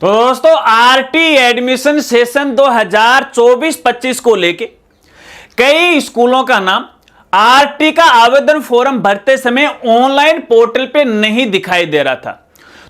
तो दोस्तों RT admission session 2024-25 को लेके कई स्कूलों का नाम आरटी का आवेदन फॉर्म भरते समय ऑनलाइन पोर्टल पे नहीं दिखाई दे रहा था।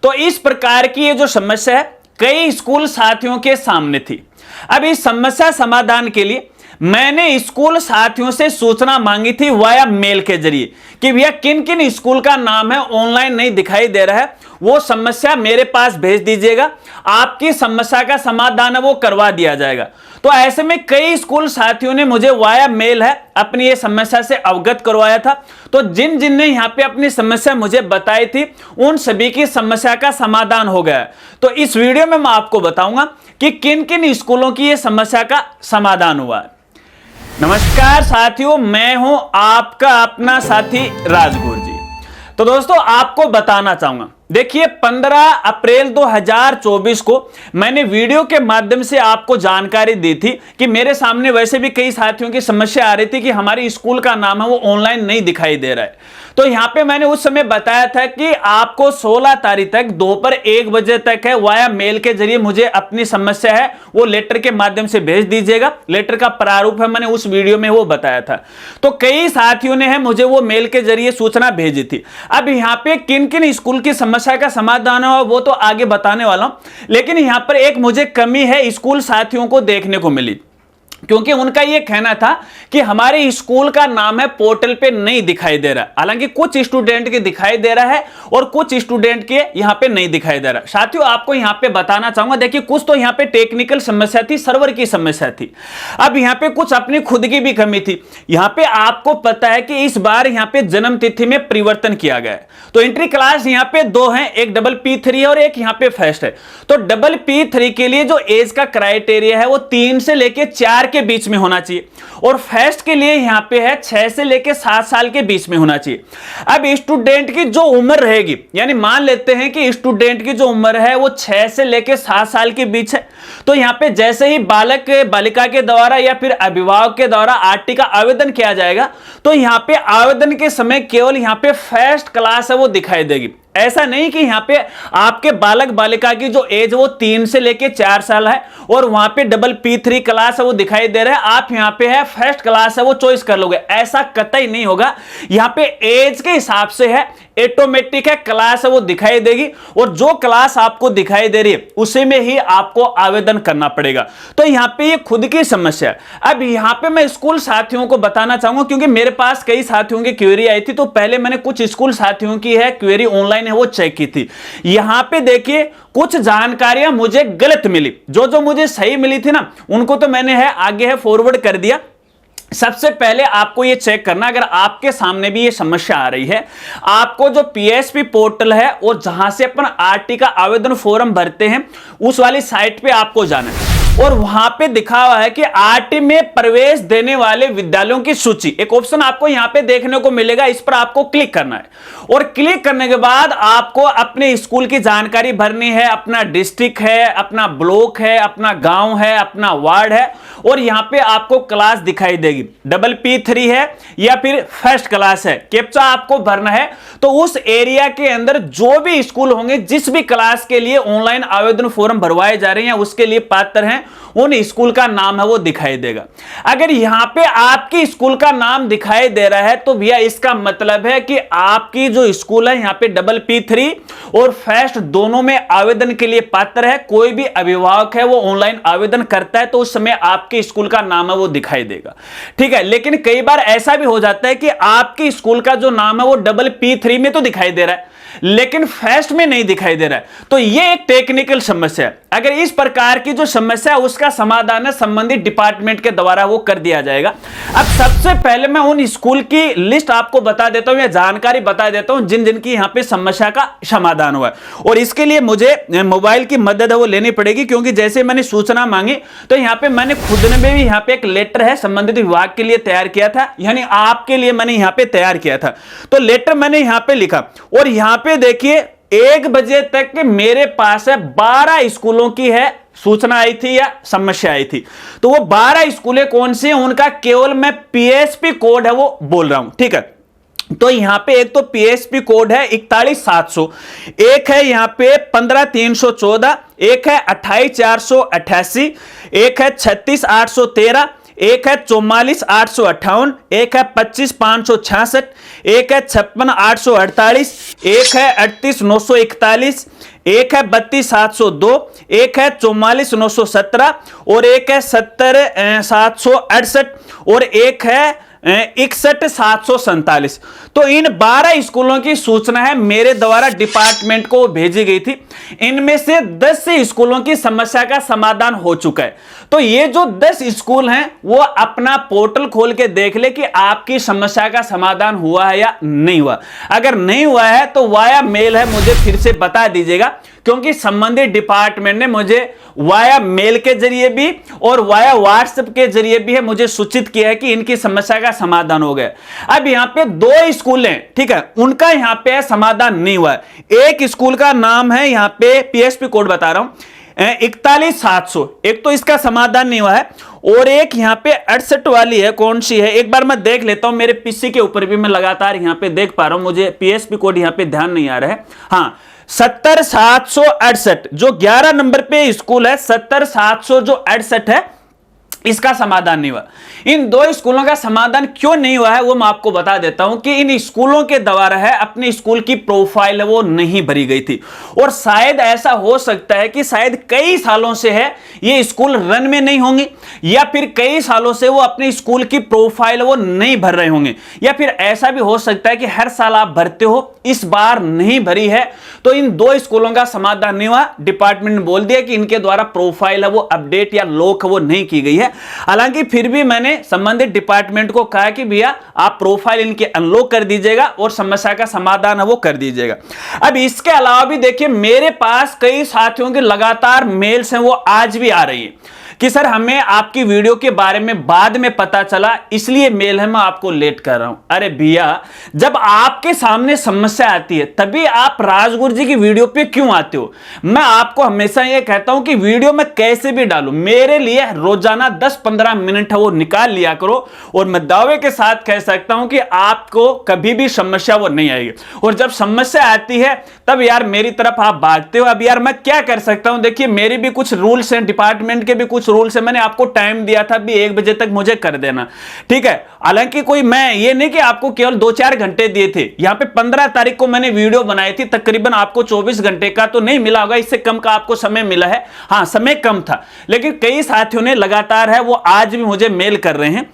तो इस प्रकार की ये जो समस्या है कई स्कूल साथियों के सामने थी। अब इस समस्या समाधान के लिए मैंने स्कूल साथियों से सूचना मांगी थी वाया मेल के जरिए कि भैया किन किन स्कूल का नाम है ऑनलाइन नहीं दिखाई दे रहा है, वो समस्या मेरे पास भेज दीजिएगा, आपकी समस्या का समाधान है वो करवा दिया जाएगा। तो ऐसे में कई स्कूल साथियों ने मुझे वाया मेल है अपनी ये समस्या से अवगत करवाया था। तो जिन जिन ने यहाँ पे अपनी समस्या मुझे बताई थी उन सभी की समस्या का समाधान हो गया। तो इस वीडियो में मैं आपको बताऊंगा कि किन किन स्कूलों की ये समस्या का समाधान हुआ है। नमस्कार साथियों, मैं हूं आपका अपना साथी राजगुरु जी। तो दोस्तों आपको बताना चाहूंगा, देखिए 15 अप्रैल 2024 को मैंने वीडियो के माध्यम से आपको जानकारी दी थी कि मेरे सामने वैसे भी कई साथियों की समस्या आ रही थी कि हमारी स्कूल का नाम है वो ऑनलाइन नहीं दिखाई दे रहा है। तो यहां पे मैंने उस समय बताया था कि आपको 16 तारीख तक दोपहर 1 बजे तक है वाया मेल के जरिए मुझे अपनी समस्या है वो लेटर के माध्यम से भेज दीजिएगा। लेटर का प्रारूप है मैंने उस वीडियो में वो बताया था। तो कई साथियों ने है मुझे वो मेल के जरिए सूचना भेजी थी। अब यहां पे किन किन स्कूल की समस्या का समाधान है वो तो आगे बताने वाला हूं, लेकिन यहां पर एक मुझे कमी है स्कूल साथियों को देखने को मिली, क्योंकि उनका यह कहना था कि हमारे स्कूल का नाम है पोर्टल पे नहीं दिखाई दे रहा। हालांकि कुछ स्टूडेंट के दिखाई दे रहा है और कुछ स्टूडेंट के यहां पे नहीं दिखाई दे रहा। साथियों आपको यहां पे बताना चाहूंगा, देखिए कुछ तो यहां पे टेक्निकल समस्या थी, सर्वर की समस्या थी। अब यहां पे कुछ अपनी खुद की भी कमी थी। यहां पे आपको पता है कि इस बार यहां पे जन्म तिथि में परिवर्तन किया गया है। तो एंट्री क्लास यहां पे 2 है, एक डबल P3 है और एक यहां पे फर्स्ट है। तो डबल P3 के लिए जो एज का क्राइटेरिया है वो 3 से लेके 4 के बीच में होना चाहिए और फर्स्ट के लिए यहां पे है 6 से लेके 7 साल के बीच में होना चाहिए। अब स्टूडेंट की जो उम्र रहेगी, यानी मान लेते हैं कि स्टूडेंट की जो उम्र है वो 6 से लेके 7 साल के बीच है। तो यहां पे जैसे ही बालक बालिका के द्वारा या फिर अभिभावक के द्वारा आरटी का आवेदन किया जाएगा तो यहां पे आवेदन के समय केवल यहां पे फर्स्ट क्लास है वो दिखाई देगी। ऐसा नहीं कि यहां पे आपके बालक बालिका की जो एज वो 3 से लेके 4 साल है और वहां पे डबल P3 क्लास है वो दिखाई दे रहा है, आप यहां पे है फर्स्ट क्लास है वो चॉइस कर लोगे। ऐसा कतई नहीं होगा। यहां पे एज के हिसाब से है, ऑटोमेटिक है क्लास है वो दिखाई देगी और जो क्लास आपको दिखाई दे रही है उसी में ही आपको आवेदन करना पड़ेगा। तो यहां पे ये खुद की समस्या है। अब यहां पे मैं स्कूल साथियों को बताना चाहूंगा, क्योंकि मेरे पास कई साथियों की क्वेरी आई थी। तो पहले मैंने कुछ स्कूल साथियों की है क्वेरी ऑनलाइन है वो चेक की थी। यहां पे देखिए कुछ जानकारियां मुझे गलत मिली, जो मुझे सही मिली थी ना उनको तो मैंने है आगे है फॉरवर्ड कर दिया। सबसे पहले आपको ये चेक करना, अगर आपके सामने भी ये समस्या आ रही है, आपको जो PSP पोर्टल है और जहां से अपन आरटी का आवेदन फॉर्म भरते हैं उस वाली साइट पे आपको जाना है और वहां पे दिखा हुआ है कि आरटी में प्रवेश देने वाले विद्यालयों की सूची, एक ऑप्शन आपको यहां पे देखने को मिलेगा। इस पर आपको क्लिक करना है और क्लिक करने के बाद आपको अपने स्कूल की जानकारी भरनी है। अपना डिस्ट्रिक्ट है, अपना ब्लॉक है, अपना गांव है, अपना वार्ड है और यहां पे आपको क्लास दिखाई देगी, डबल P3 है या फिर फर्स्ट क्लास है। कैप्चा आपको भरना है। तो उस एरिया के अंदर जो भी स्कूल होंगे, जिस भी क्लास के लिए ऑनलाइन आवेदन फॉर्म भरवाए जा रहे हैं उसके लिए पात्र हैं, उन स्कूल का नाम है वो दिखाई देगा। अगर यहां पे आपकी स्कूल का नाम दिखाई दे रहा है तो भैया इसका मतलब है कि आपकी जो स्कूल है यहां पे डबल P3 और फर्स्ट दोनों में आवेदन के लिए पात्र है। कोई भी अभिभावक है वो ऑनलाइन आवेदन करता है तो उस समय आपके स्कूल का नाम है वो दिखाई देगा, ठीक है। लेकिन कई बार ऐसा भी हो जाता है कि आपकी स्कूल का जो नाम है वो डबल P3 में तो दिखाई दे रहा है लेकिन फर्स्ट में नहीं दिखाई दे रहा है। तो ये एक टेक्निकल समस्या है। अगर इस प्रकार की जो समस्या है उसका समाधान है संबंधित डिपार्टमेंट के द्वारा वो कर दिया जाएगा। अब सबसे पहले मैं उन स्कूल की लिस्ट आपको बता देता हूं या जानकारी बता देता हूं जिन जिन की यहां पे समस्या का समाधान हुआ है। और इसके लिए मुझे मोबाइल की मदद है वो लेनी पड़ेगी, क्योंकि जैसे मैंने सूचना मांगी तो यहां पे मैंने खुद ने भी यहां पे एक लेटर है संबंधित विभाग के लिए तैयार किया था, यानी आपके लिए मैंने यहां पे तैयार किया था। तो लेटर मैंने यहां पे लिखा और यहां पे देखिए 1 बजे तक मेरे पास है 12 स्कूलों की है सूचना आई थी या समस्या आई थी। तो वो 12 स्कूलें कौन सी हैं उनका केवल मैं PSP कोड है वो बोल रहा हूं, ठीक है। तो यहां पे एक तो PSP कोड है 41700, एक है यहां पे 15314, एक है 28,488, एक है 36,813, एक है 44,858, एक है 25,566, एक है 56,848, एक है 38,941, एक है 32,702, एक है 44,917 और एक है 70,768 और एक है 61,747। तो इन 12 स्कूलों की सूचना है मेरे द्वारा डिपार्टमेंट को भेजी गई थी। इनमें से 10 स्कूलों की समस्या का समाधान हो चुका है। तो ये जो 10 स्कूल हैं वो अपना पोर्टल खोल के देख ले कि आपकी समस्या का समाधान हुआ है या नहीं हुआ। अगर नहीं हुआ है तो वाया मेल है, मुझे फिर से बता दीजिएगा, क्योंकि संबंधित डिपार्टमेंट ने मुझे वाया मेल के जरिए भी और वाया व्हाट्सएप के जरिए भी है मुझे सूचित किया है कि इनकी समस्या का समाधान हो गया। अब यहां पे 2 स्कूल हैं, ठीक है, उनका यहां पे समाधान नहीं हुआ है। एक स्कूल का नाम है, यहां पे पीएसपी कोड बता रहा हूं 41,700, एक तो इसका समाधान नहीं हुआ है और एक यहां पे 68 वाली है, कौन सी है एक बार मैं देख लेता हूं। मेरे पीसी के ऊपर भी मैं लगातार यहां पे देख पा रहा हूं, मुझे पीएसपी कोड यहां पे ध्यान नहीं आ रहा है। हाँ, 70,768 जो 11 नंबर पे स्कूल है, 70,768 है, इसका समाधान नहीं हुआ। इन 2 स्कूलों का समाधान क्यों नहीं हुआ है वो मैं आपको बता देता हूं कि इन स्कूलों के द्वारा है अपने स्कूल की प्रोफाइल है वो नहीं भरी गई थी और शायद ऐसा हो सकता है कि शायद कई सालों से है ये स्कूल रन में नहीं होंगे या फिर कई सालों से वो अपने स्कूल की प्रोफाइल वो नहीं भर रहे होंगे या फिर ऐसा भी हो सकता है कि हर साल आप भरते हो, इस बार नहीं भरी है। तो इन 2 स्कूलों का समाधान नहीं हुआ। डिपार्टमेंट ने बोल दिया कि इनके द्वारा प्रोफाइल है वो अपडेट या लॉक वो नहीं की गई है। हालांकि फिर भी मैंने संबंधित डिपार्टमेंट को कहा कि भैया आप प्रोफाइल इनके अनलॉक कर दीजिएगा और समस्या का समाधान है वो कर दीजिएगा। अब इसके अलावा भी देखिए मेरे पास कई साथियों के लगातार मेल्स हैं वो आज भी आ रही है कि सर हमें आपकी वीडियो के बारे में बाद में पता चला इसलिए मेल है मैं आपको लेट कर रहा हूं। अरे भैया जब आपके सामने समस्या आती है तभी आप राजगुरु जी की वीडियो पे क्यों आते हो? मैं आपको हमेशा ये कहता हूं कि वीडियो में कैसे भी डालूं, मेरे लिए रोजाना 10-15 मिनट है वो निकाल लिया करो और मैं दावे के साथ कह सकता हूं कि आपको कभी भी समस्या वो नहीं आएगी। और जब समस्या आती है तब यार मेरी तरफ आप भागते हो। अब यार मैं क्या कर सकता हूं, देखिए मेरे भी कुछ रूल्स हैं, डिपार्टमेंट के भी कुछ रूल से मैंने आपको टाइम दिया था भी 1 बजे तक मुझे कर देना, ठीक है। हालांकि कोई मैं ये नहीं कि आपको केवल 2-4 घंटे दिए थे, यहां पे 15 तारीख को मैंने वीडियो बनाई थी, तकरीबन आपको 24 घंटे का तो नहीं मिला होगा, इससे कम का आपको समय मिला है। हाँ समय कम था, लेकिन कई साथियों ने लगातार है वो आज भी मुझे मेल कर रहे हैं।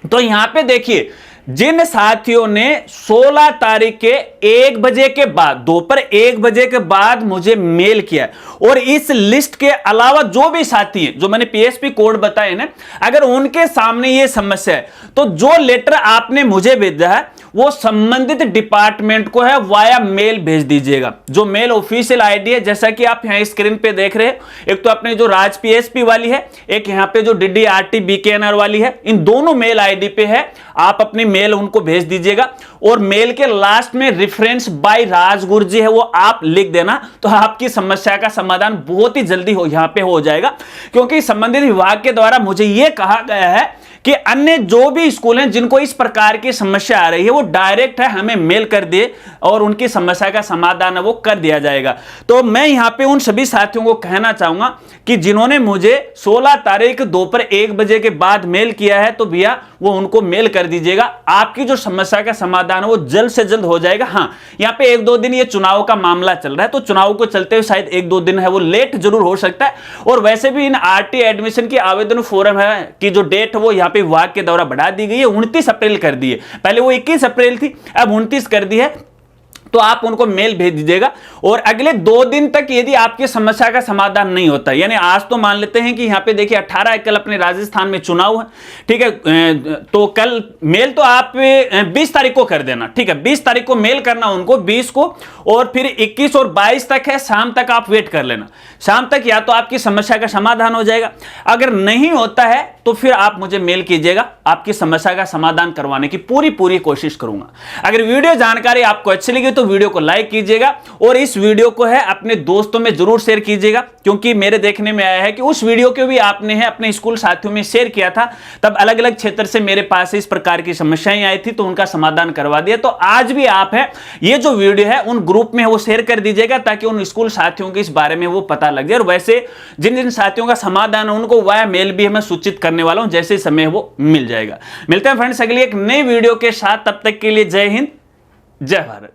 तो यहां पे देखिए जिन साथियों ने 16 तारीख के 1 बजे के बाद, दोपहर 1 बजे के बाद मुझे मेल किया और इस लिस्ट के अलावा जो भी साथी हैं जो मैंने पीएसपी कोड बताए ना, अगर उनके सामने ये समस्या है तो जो लेटर आपने मुझे भेजा है वो संबंधित डिपार्टमेंट को है वाया मेल भेज दीजिएगा। जो मेल ऑफिशियल आईडी है जैसा कि आप यहां स्क्रीन पे देख रहे हो, एक तो अपने जो राज पीएसपी वाली है, एक यहां पे जो डीडीआरटी बीकेएनआर वाली है, इन दोनों मेल आईडी पे है, आप अपनी मेल उनको भेज दीजिएगा और मेल के लास्ट में रेफरेंस बाय राजगुरु जी है वो आप लिख देना, तो आपकी समस्या का समाधान बहुत ही जल्दी यहां पे हो जाएगा। क्योंकि संबंधित विभाग के द्वारा मुझे यह कहा गया है कि अन्य जो भी स्कूल हैं जिनको इस प्रकार की समस्या आ रही है वो डायरेक्ट है हमें मेल कर दिए और उनकी समस्या का समाधान है वो कर दिया जाएगा। तो मैं यहां पे उन सभी साथियों को कहना चाहूंगा कि जिन्होंने मुझे 16 तारीख दोपहर 1 बजे के बाद मेल किया है तो भैया वो उनको मेल कर दीजिएगा, आपकी जो समस्या का समाधान है वो जल्द से जल्द हो जाएगा। हाँ यहाँ पे 1-2 दिन ये चुनाव का मामला चल रहा है तो चुनाव को चलते हुए शायद 1-2 दिन है वो लेट जरूर हो सकता है। और वैसे भी इन आरटी एडमिशन की आवेदन फोरम है कि जो डेट है वो यहाँ पे विभाग के द्वारा बढ़ा दी गई है, 29 अप्रैल कर दी है, पहले वो 21 अप्रैल थी अब 29 कर दी है। तो आप उनको मेल भेज दीजिएगा और अगले 2 दिन तक यदि आपकी समस्या का समाधान नहीं होता, यानी आज तो मान लेते हैं कि यहाँ पे देखिए 18 कल अपने राजस्थान में चुनाव है, ठीक है, तो कल मेल तो आप 20 तारीख को कर देना, ठीक है, 20 तारीख को मेल करना उनको 20 को और फिर 21 और 22 तक है, शाम तक आप वेट कर लेना, शाम तक या तो आपकी समस्या का समाधान हो जाएगा, अगर नहीं होता है तो फिर आप मुझे मेल कीजिएगा, आपकी समस्या का समाधान करवाने की पूरी कोशिश करूंगा। अगर वीडियो जानकारी आपको अच्छी लगी तो तो वीडियो को लाइक कीजिएगा और इस वीडियो को है अपने दोस्तों में जरूर शेयर कीजिएगा, क्योंकि मेरे देखने में आया है कि उस वीडियो को भी आपने है अपने स्कूल साथियों में शेयर किया था, तब अलग अलग क्षेत्र से मेरे पास इस प्रकार की समस्याएं आई थी तो उनका समाधान करवा दिया। तो आज भी आप है ये जो वीडियो है उन ग्रुप में वो शेयर कर दीजिएगा ताकि उन स्कूल साथियों के इस बारे में वो पता लग जाए। और वैसे जिन जिन साथियों का समाधान है उनको वाया मेल भी मैं सूचित करने वाला हूं, जैसे समय वो मिल जाएगा। मिलते हैं फ्रेंड्स अगली एक नई वीडियो के साथ, तब तक के लिए जय हिंद, जय भारत।